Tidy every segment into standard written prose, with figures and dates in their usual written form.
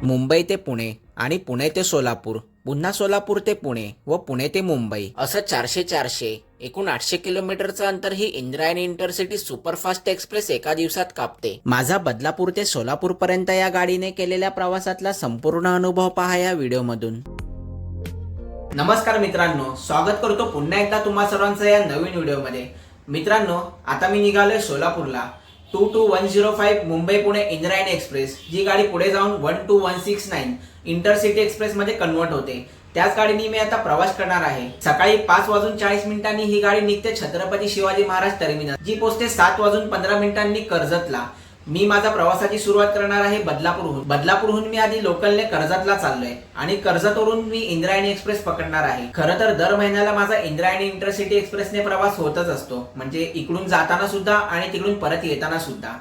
मुंबई ते पुणे आणि पुणे ते सोलापूर, पुन्हा सोलापूर ते पुणे व पुणे ते मुंबई असं 400 एकूण 800 किलोमीटरचं अंतर ही इंद्रायणी इंटरसिटी सुपरफास्ट एक्सप्रेस एका दिवसात कापते. माझा बदलापूर ते सोलापूर पर्यंत या गाडीने केलेल्या प्रवासातला संपूर्ण अनुभव पहा या व्हिडिओमधून. नमस्कार मित्रांनो, स्वागत करतो पुन्हा एकदा तुम्हा सर्वांचं या नवीन व्हिडिओमध्ये. मित्रांनो, आता मी निघालोय सोलापूरला. 22105 मुंबई पुणे इंद्रायणी एक्सप्रेस, जी गाडी पुढे जाऊन 12169 इंटरसिटी एक्सप्रेस मध्ये कन्वर्ट होते. त्याच गाडीने मी आता प्रवास करणार आहे. सकाळी 5:40 ही गाडी निघते छत्रपती शिवाजी महाराज टर्मिनस, जी पोहोचते 7:15 कर्जतला. मी माझा प्रवासाची सुरुवात करणार आहे बदलापूरहून मी आधी लोकलने कर्जतला चाललोय आणि कर्जतवरून मी इंद्रायणी एक्सप्रेस पकडणार आहे. खरं तर दर महिन्याला माझा इंद्रायणी इंटरसिटी एक्सप्रेसने प्रवास होतच असतो, म्हणजे इकडून जाताना सुद्धा आणि तिकडून परत येताना सुद्धा.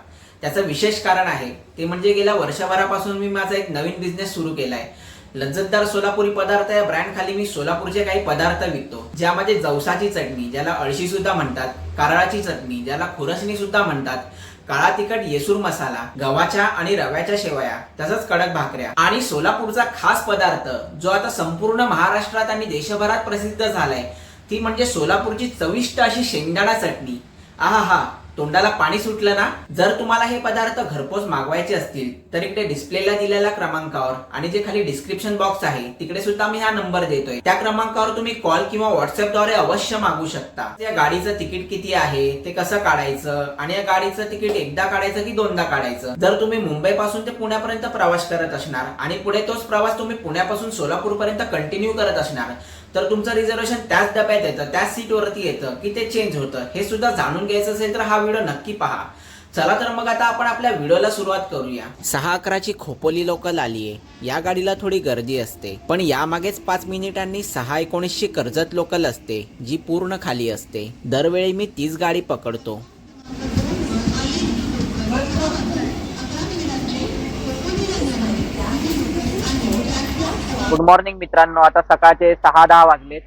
त्याचं विशेष कारण आहे ते म्हणजे गेल्या वर्षभरापासून मी माझा एक नवीन बिझनेस सुरू केलाय. लज्जतदार सोलापुरी पदार्थ या ब्रँड खाली मी सोलापूरचे काही पदार्थ विकतो, ज्यामध्ये जवसाची चटणी, ज्याला अळशी सुद्धा म्हणतात, कारळाची चटणी, ज्याला खुरसणी सुद्धा म्हणतात, काळा तिखट येसूर मसाला, गव्हाच्या आणि रव्याच्या शेवया, तसंच कडक भाकऱ्या आणि सोलापूरचा खास पदार्थ जो आता संपूर्ण महाराष्ट्रात आणि देशभरात प्रसिद्ध झालाय, ती म्हणजे सोलापूरची चविष्ट अशी शेंगदाणा चटणी. आहा, तोंडाला पाणी सुटलं ना. जर तुम्हाला हे पदार्थ घरपोच मागवायचे असतील तर इकडे डिस्प्लेला दिलेल्या क्रमांकावर आणि जे खाली डिस्क्रिप्शन बॉक्स आहे तिकडे सुद्धा मी हा नंबर देतोय, त्या क्रमांकावर तुम्ही कॉल किंवा व्हॉट्सअपद्वारे अवश्य मागू शकता. या गाडीचं तिकीट किती आहे, ते कसं काढायचं आणि या गाडीचं तिकीट एकदा काढायचं की दोनदा काढायचं. जर तुम्ही मुंबई पासून ते पुण्यापर्यंत प्रवास करत असणार आणि पुढे तोच प्रवास तुम्ही पुण्यापासून सोलापूर पर्यंत कंटिन्यू करत असणार तर तुमचं रिझर्वेशन त्याच डब्यात येतं, त्याच सीटवरती येतं की ते चेंज होतं, हे सुद्धा जाणून घ्यायचं असेल तर हा व्हिडिओ नक्की पहा. चला तर मग आता आपण आपल्या व्हिडिओला सुरुवात करूया. 6:11 खोपोली लोकल आलीये. या गाडीला थोडी गर्दी असते, पण यामागेच 5 मिनिटांनी 6:19 कर्जत लोकल असते, जी पूर्ण खाली असते. दरवेळी मी तीच गाडी पकडतो. गुड मॉर्निंग मित्रांनो, आता सकाळचे 6:10 वाजलेत.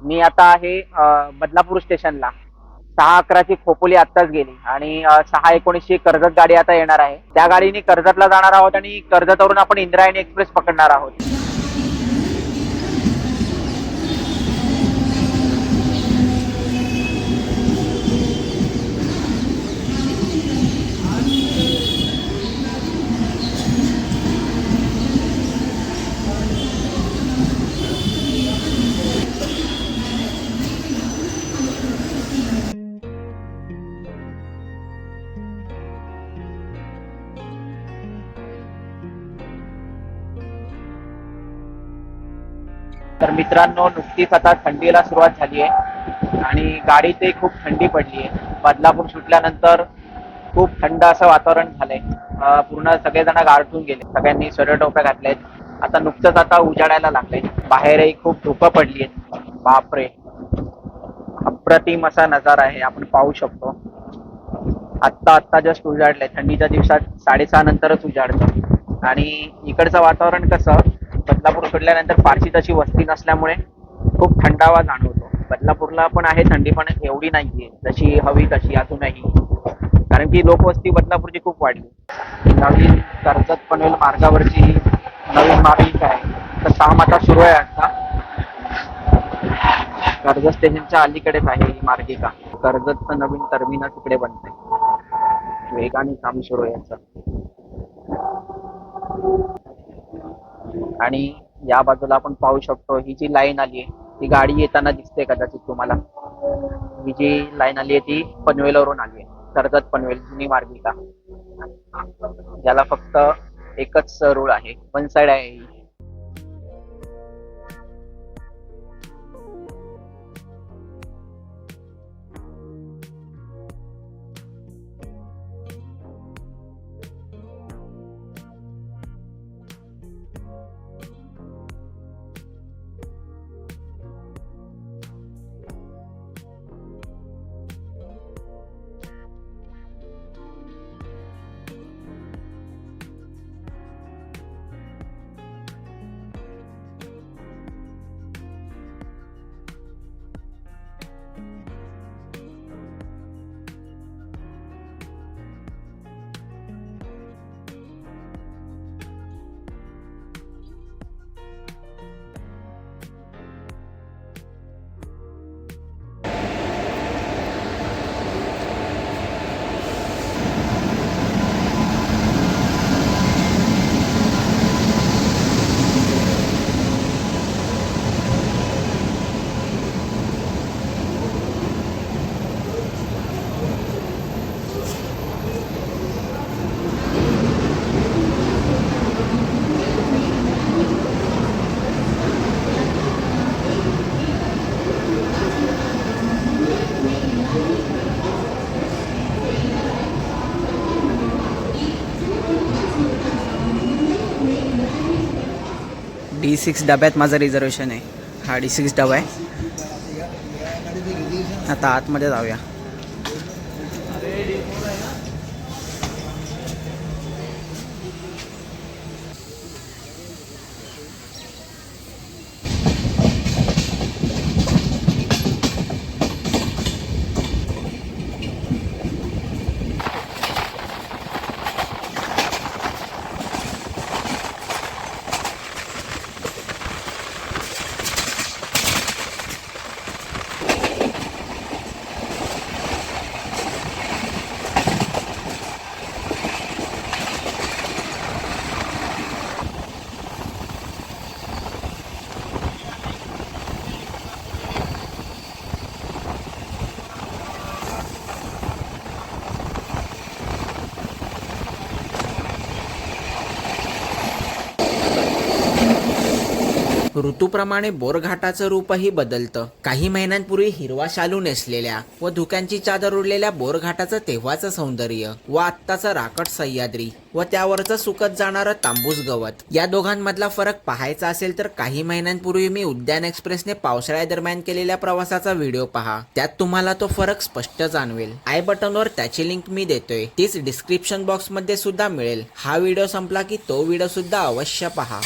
मी आता आहे बदलापूर स्टेशनला. 6:11 खोपोली आत्ताच गेली आणि 6:19 कर्जत गाडी आता येणार आहे. त्या गाडीने कर्जतला जाणार आहोत आणि कर्जतवरून आपण इंद्रायणी एक्सप्रेस पकडणार आहोत. तर मित्रांनो, नुकतीच आता थंडीला सुरुवात झाली आहे आणि गाडीतही खूप थंडी पडली आहे. बदलापूर सुटल्यानंतर खूप थंड असं वातावरण झालंय. पूर्ण सगळेजण गारठून गेले, सगळ्यांनी स्वेटर टोप्या घातल्यात. आता नुकतंच आता उजाडायला लागलंय. बाहेरही खूप धुकं पडली आहेत. बापरे, अप्रतिम असा नजारा आहे, आपण पाहू शकतो. आत्ता जस्ट उजाडलंय. थंडीच्या दिवसात 6:30 नंतरच उजाडतं आणि इकडचं वातावरण कसं, बदलापूर सोडल्यानंतर फारशी तशी वस्ती नसल्यामुळे खूप थंडावा जाणवतो. बदलापूरला पण आहे थंडी, पण एवढी नाहीये जशी हवी तशी अजूनही, कारण की लोकवस्ती बदलापूरची खूप वाढली. नवीन कर्जत पनवेल मार्गावरची नवीन मार्गिका आहे, तर काम आता सुरू आहे. आता कर्जत स्टेशनच्या अलीकडेच आहे ही मार्गिका. कर्जतचं नवीन टर्मिनस इकडे बनतंय, वेगाने काम सुरू आहे याचं. आणि या बाजूला आपण पाहू शकतो, ही जी लाईन आली आहे ती गाडी येताना दिसते कदाचित तुम्हाला. ही जी लाईन आली आहे ती पनवेलवरून आली आहे, कर्जत पनवेल जुनी मार्गिका. ज्याला फक्त एकच रूळ आहे, वन साइड आहे ही. D6 डब्यात माझं रिझर्वेशन आहे. हा D6 डबा आहे. आता आतमध्ये जाऊया. ऋतूप्रमाणे बोरघाटाचं रूपही बदलतं. काही महिन्यांपूर्वी हिरवा शालू नेसलेल्या व धुक्यांची चादर उडलेल्या बोरघाटाचं तेव्हाचं सौंदर्य व आत्ताचं राकट सह्याद्री व त्यावरचं सुकत जाणारं तांबूस गवत, या दोघांमधला फरक पाहायचा असेल तर काही महिन्यांपूर्वी मी उद्यान एक्सप्रेसने पावसाळ्यादरम्यान केलेल्या प्रवासाचा व्हिडिओ पहा. त्यात तुम्हाला तो फरक स्पष्ट जाणवेल. आय बटनवर त्याची लिंक मी देतोय, तीच डिस्क्रिप्शन बॉक्स मध्ये सुद्धा मिळेल. हा व्हिडिओ संपला की तो व्हिडिओ सुद्धा अवश्य पहा.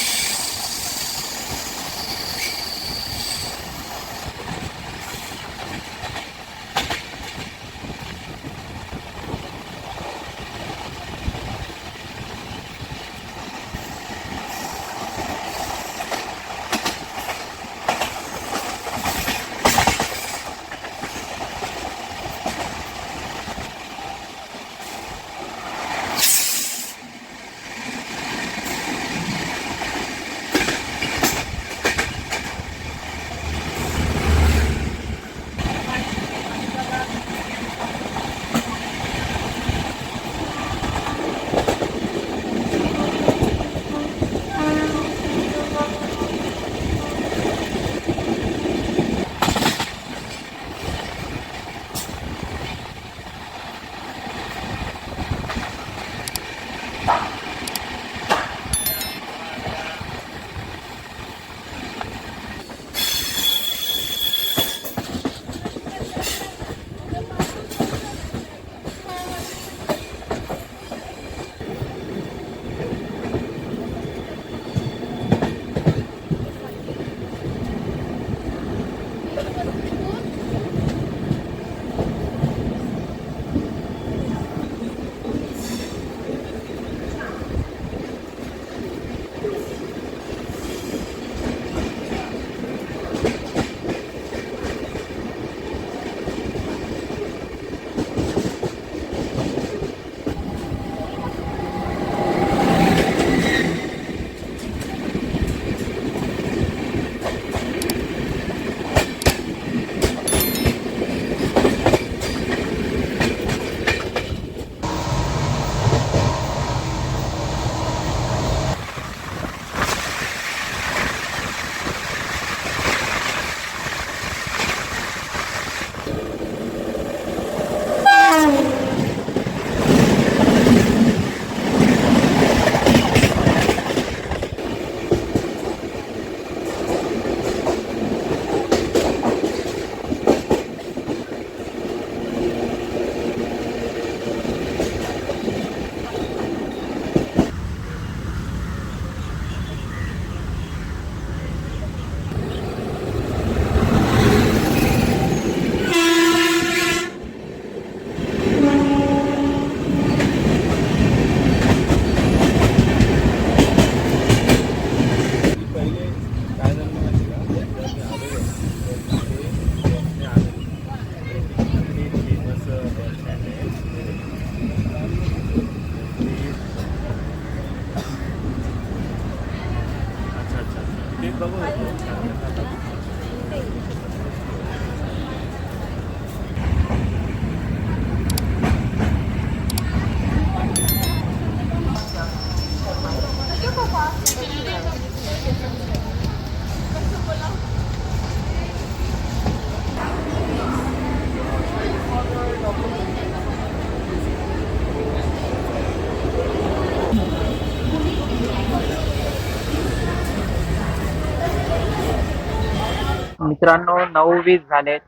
मित्रांनो 9:20 झालेत.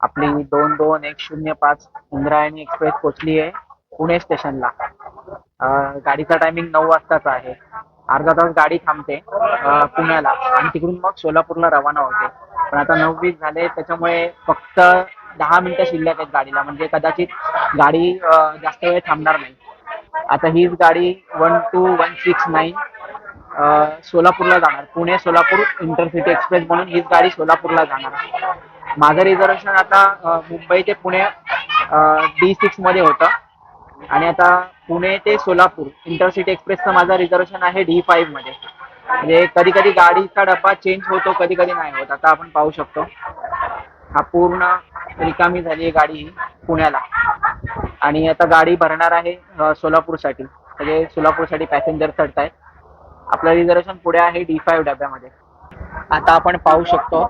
आपली 221005 इंद्रायणी एक्सप्रेस पोहोचली आहे पुणे स्टेशनला. गाडीचा टायमिंग 9 वाजताचा आहे. अर्धा तास गाडी थांबते पुण्याला आणि तिकडून मग सोलापूरला रवाना होते. पण आता 9:20 झाले, त्याच्यामुळे फक्त 10 मिनिटं शिल्लक आहेत गाडीला, म्हणजे कदाचित गाडी जास्त वेळ थांबणार नाही. आता हीच गाडी 12169 सोलापूरला जाणार. पुणे सोलापूर इंटरसिटी एक्सप्रेस म्हणून हीच गाडी सोलापूरला जाणार. माझं रिझर्वेशन आता मुंबई ते पुणे D6 मध्ये होतं आणि आता पुणे ते सोलापूर इंटरसिटी एक्सप्रेसचं माझं रिझर्वेशन आहे D5 मध्ये. म्हणजे कधी कधी गाडीचा डब्बा चेंज होतो, कधी कधी नाही होत. आता आपण पाहू शकतो हा पूर्ण रिकामी झाली आहे गाडी ही पुण्याला. आणि आता गाडी भरणार आहे सोलापूरसाठी. म्हणजे सोलापूरसाठी पॅसेंजर चढत आहेत. आपलं रिझर्वेशन पुढे आहे D5 डब्यामध्ये. आता आपण पाहू शकतो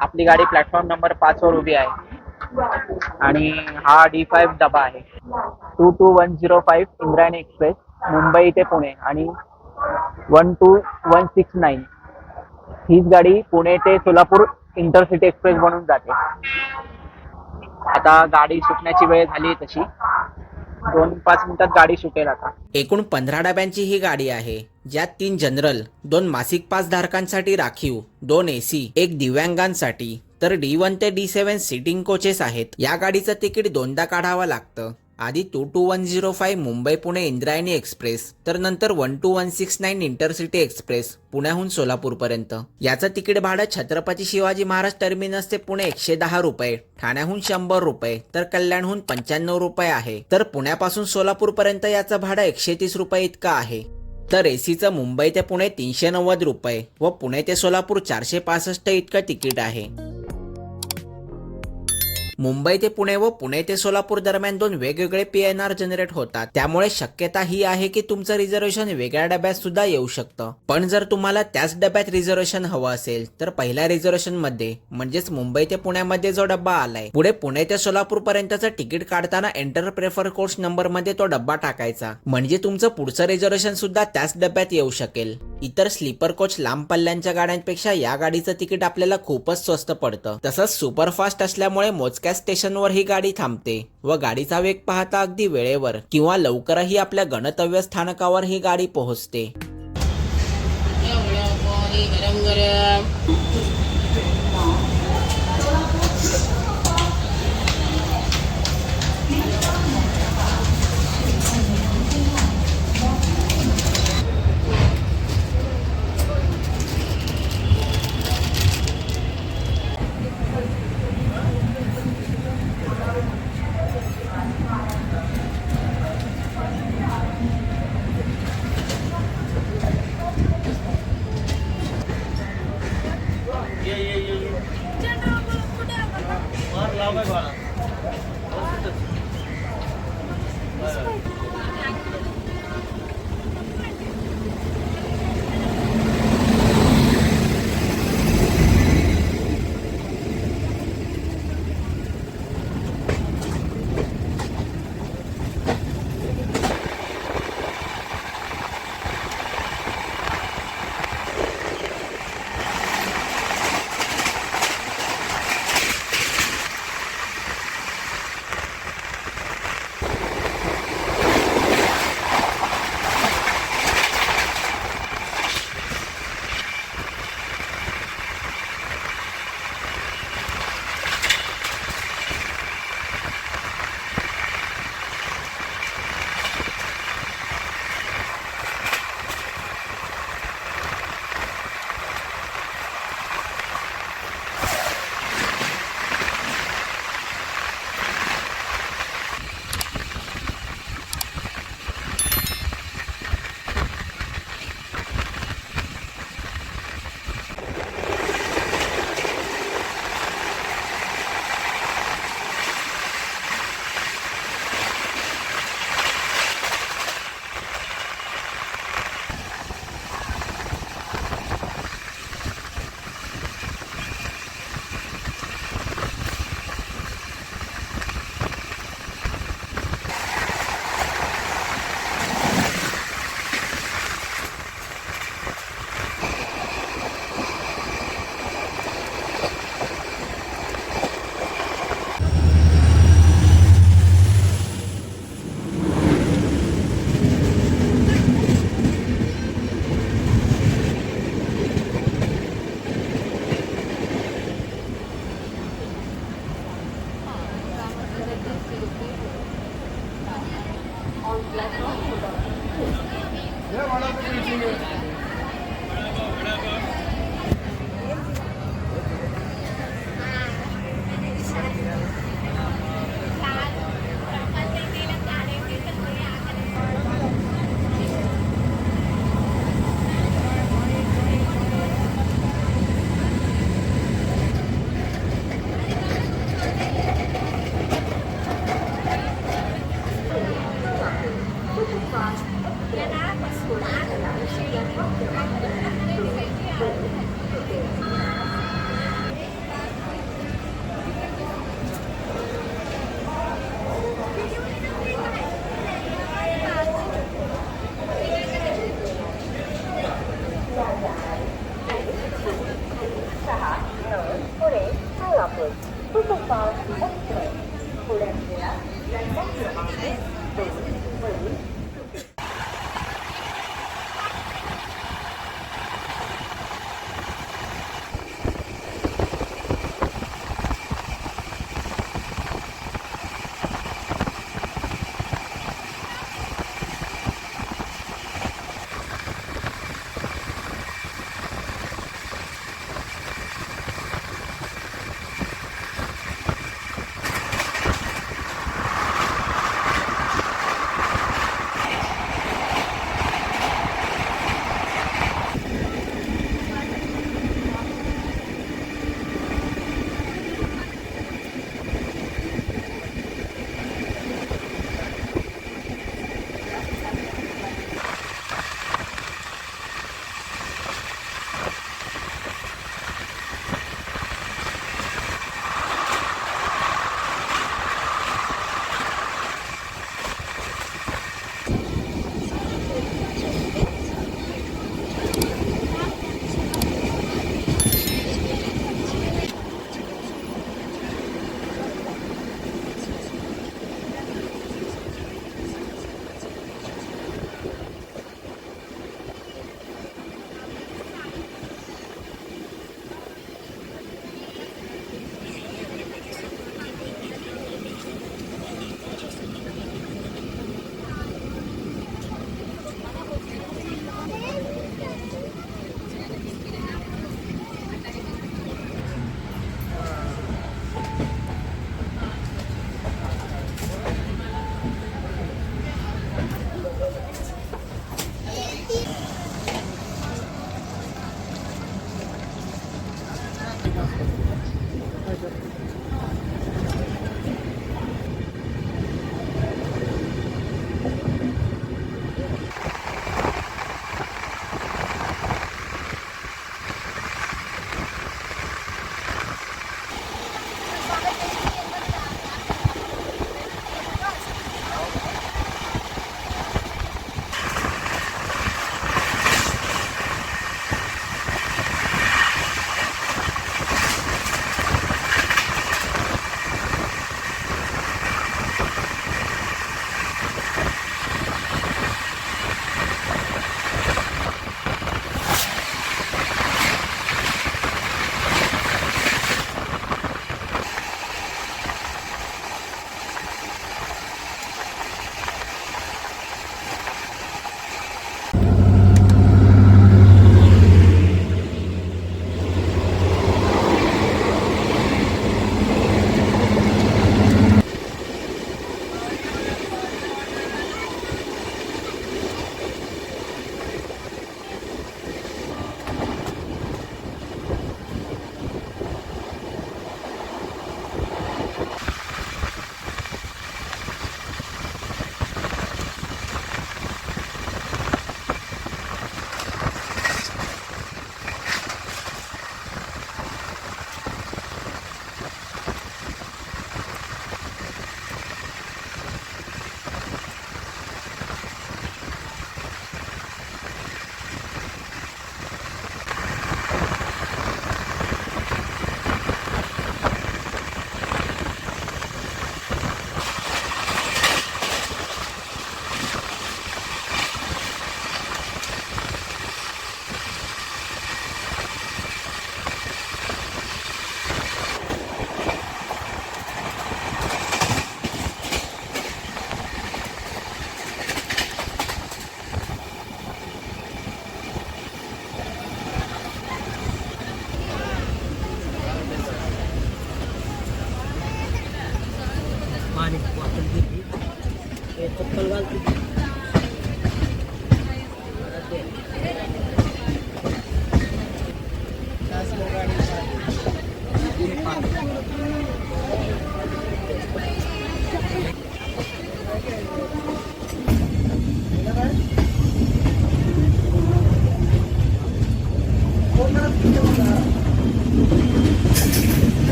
आपली गाडी प्लॅटफॉर्म नंबर 5 वर उभी आहे आणि हा D5 डबा आहे. 22105 इंद्रायणी एक्सप्रेस मुंबई ते पुणे आणि 12169 हीच गाडी पुणे ते सोलापूर इंटरसिटी एक्सप्रेस बनून जाते. आता गाडी सुटण्याची वेळ झाली तशी 2-5 मिनिटात गाडी सुटेल. आता एकूण 15 डब्यांची ही गाडी आहे, ज्यात 3 जनरल, 2 मासिक पास धारकांसाठी राखीव, 2 AC, 1 दिव्यांगांसाठी, तर D1 ते D7 सिटिंग कोचेस आहेत. या गाडीचं तिकीट दोनदा काढावं लागतं. आधी 22105 मुंबई पुणे इंद्रायणी एक्सप्रेस, तर नंतर 12169 इंटरसिटी एक्सप्रेस पुण्याहून सोलापूरपर्यंत. याचं तिकीट भाडं छत्रपती शिवाजी महाराज टर्मिनस ते पुणे 110 रुपये, ठाण्याहून 100 रुपये, तर कल्याणहून 95 रुपये आहे. तर पुण्यापासून सोलापूरपर्यंत याचं भाडं 130 रुपये इतकं आहे. तर एसीचं मुंबई ते पुणे 390 रुपये व पुणे ते सोलापूर 465 इतकं तिकीट आहे. मुंबई ते पुणे व पुणे ते सोलापूर दरम्यान 2 वेगवेगळे PNR जनरेट होतात. त्यामुळे शक्यता ही आहे की तुमचं रिझर्वेशन वेगळ्या डब्यात सुद्धा येऊ शकतं. पण जर तुम्हाला त्याच डब्यात रिझर्वेशन हवं असेल तर पहिल्या रिझर्वेशन मध्ये म्हणजेच मुंबई ते पुण्यामध्ये जो डब्बा आलाय, पुढे पुणे ते सोलापूर पर्यंतचं तिकीट काढताना एंटर प्रेफर कोर्स नंबर मध्ये तो डब्बा टाकायचा, म्हणजे तुमचं पुढचं रिझर्वेशन सुद्धा त्याच डब्यात येऊ शकेल. इतर स्लीपर कोच लांब पल्ल्यांच्या गाड्यांपेक्षा या गाडीचं तिकीट आपल्याला खूपच स्वस्त पडतं. तसंच सुपरफास्ट असल्यामुळे मोजक्या स्टेशनवर ही गाडी थांबते व गाडीचा वेग पाहता अगदी वेळेवर किंवा लवकरही आपल्या गणतव्य स्थानकावर ही गाडी पोहोचते.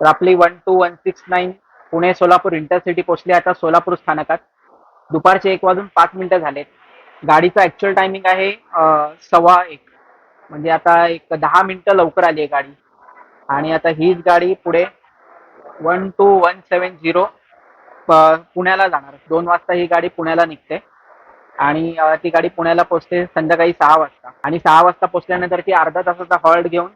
तर आपली 12169 पुणे सोलापूर इंटरसिटी पोहोचली आता सोलापूर स्थानकात. दुपारचे 1:05 झालेत. गाडीचा ऍक्च्युअल टायमिंग आहे 1:15. म्हणजे आता एक 10 मिनिटं लवकर आली आहे गाडी. आणि आता हीच गाडी पुढे 12170 पुण्याला जाणार. 2 वाजता ही गाडी पुण्याला निघते आणि ती गाडी पुण्याला पोहोचते संध्याकाळी 6 वाजता. आणि 6 वाजता पोहोचल्यानंतर ती अर्धा तासाचा हॉल्ट घेऊन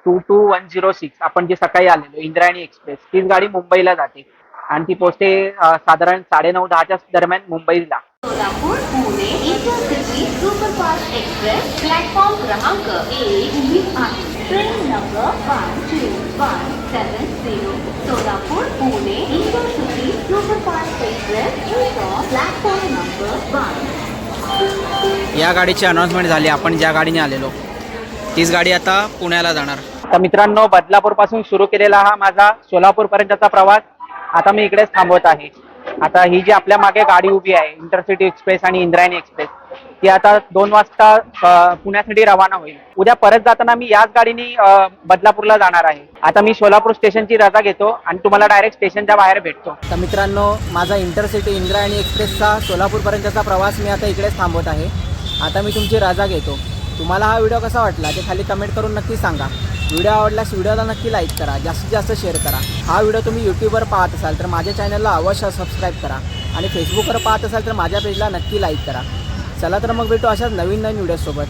22106 आपण जी सकाळी आलेलो इंद्रायणी एक्सप्रेस तीच गाडी मुंबईला जाते आणि ती पोहोचते साधारण 9:30-10च्या दरम्यान मुंबईला. Solapur Pune intercity superfast express platform क्रमांक 1 उभीत आहे. Train number 12170 Solapur Pune intercity superfast express platform number 1. या गाडीची अनाउन्समेंट झाली. आपण ज्या गाडीने आलेलो तीच गाडी आता पुण्याला जाणार. तर मित्रांनो, बदलापूर पासून सुरू केलेला हा माझा सोलापूर पर्यंतचा प्रवास आता मी इकडेच थांबवत आहे. आता ही जी आपल्या मागे गाडी उभी आहे इंटरसिटी एक्सप्रेस आणि इंद्रायणी एक्सप्रेस ती आता 2 वाजता पुण्यासाठी रवाना होईल. उद्या परत जाताना मी याच गाडीने बदलापूरला जाणार आहे. आता मी सोलापूर स्टेशनची रजा घेतो आणि तुम्हाला डायरेक्ट स्टेशनच्या बाहेर भेटतो. तर मित्रांनो, माझा इंटरसिटी इंद्रायणी एक्सप्रेसचा सोलापूरपर्यंतचा प्रवास मी आता इकडेच थांबवत आहे. आता मी तुमची रजा घेतो. तुम्हाला हा व्हिडिओ कसा वाटला ते खाली कमेंट करून नक्की सांगा. व्हिडिओ आवडल्यास व्हिडिओला नक्की लाईक करा, जास्तीत जास्त शेअर करा. हा व्हिडिओ तुम्ही यूट्यूबवर पाहत असाल तर माझ्या चॅनलला अवश्य सबस्क्राईब करा आणि फेसबुकवर पाहत असाल तर माझ्या पेजला नक्की लाईक करा. चला तर मग भेटू अशाच नवीन व्हिडिओसोबत.